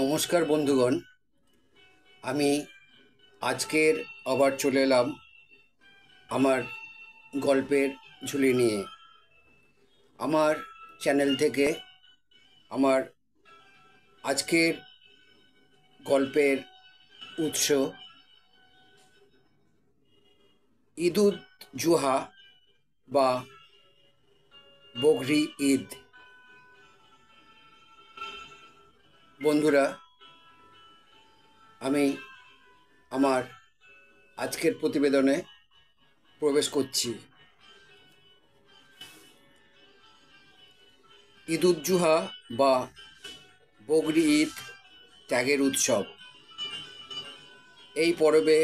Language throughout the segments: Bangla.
নমস্কার বন্ধুগণ, আমি আজকের আবার চলে এলাম আমার গল্পের ঝুলি নিয়ে। আমার চ্যানেল থেকে আমার আজকের গল্পের উৎস ঈদ উদ জুহা বা বকরি ঈদ। বন্ধুরা, আমি আমার আজকের প্রতিবেদনে প্রবেশ করছি। ঈদ উদ জুহা বা বকরি ঈদ ত্যাগের উৎসব। এই পরবে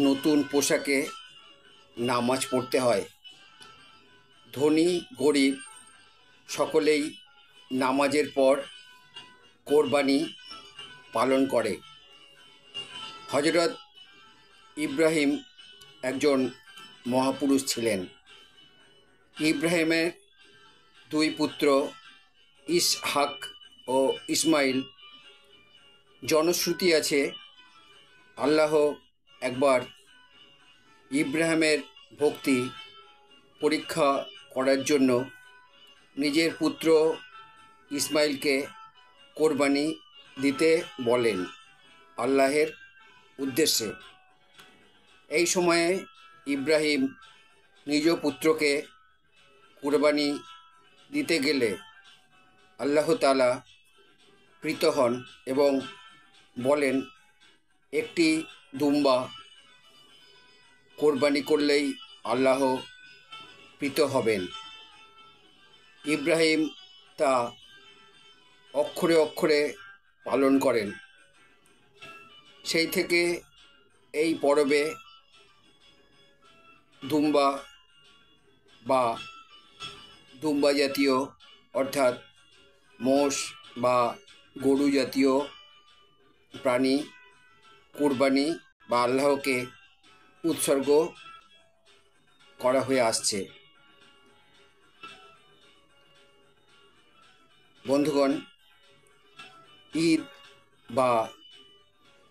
নতুন পোশাকে নামাজ পড়তে হয়। ধনী গরিব সকলেই নামাজের পর কোরবানি পালন করে। হযরত ইব্রাহিম একজন মহাপুরুষ ছিলেন। ইব্রাহিমের দুই পুত্র ইসহাক ও ইসমাইল। জনশ্রুতি আছে, আল্লাহ একবার ইব্রাহিমের ভক্তি পরীক্ষা করার জন্য নিজের পুত্র ইসমাইলকে কোরবানি দিতে বলেন আল্লাহের উদ্দেশ্যে। এই সময়ে ইব্রাহিম নিজ পুত্রকে কোরবানি দিতে গেলে আল্লাহ তাআলা প্রীত হন এবং বলেন, একটি দুম্বা কোরবানি করলেই আল্লাহ প্রীত হবেন। ইব্রাহিম তা অক্ষরে অক্ষরে পালন করেন। সেই থেকে এই পরবে দুম্বা বা দুম্বা জাতীয় অর্থাৎ মোষ বা গরু জাতীয় প্রাণী কোরবানি বা আল্লাহকে উৎসর্গ করা হয়ে আসছে। বন্ধুগণ, ঈদ বা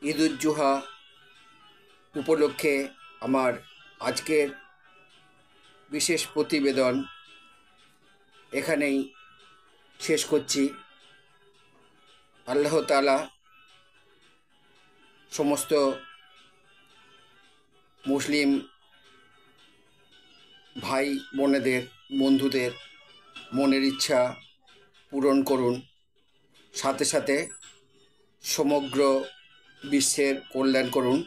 ঈদ উদ জুহা উপলক্ষে আমার আজকের বিশেষ প্রতিবেদন এখানেই শেষ করছি। আল্লাহ তাআলা সমস্ত মুসলিম ভাই বোনেদের বন্ধুদের মনের ইচ্ছা পূরণ করুন, সাথে সাথে সমগ্র বিশ্বের কল্যাণ করুন।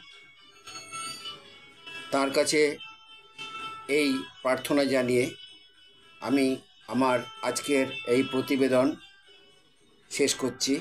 তার কাছে এই প্রার্থনা জানিয়ে আমি আমার আজকের এই প্রতিবেদন শেষ করছি।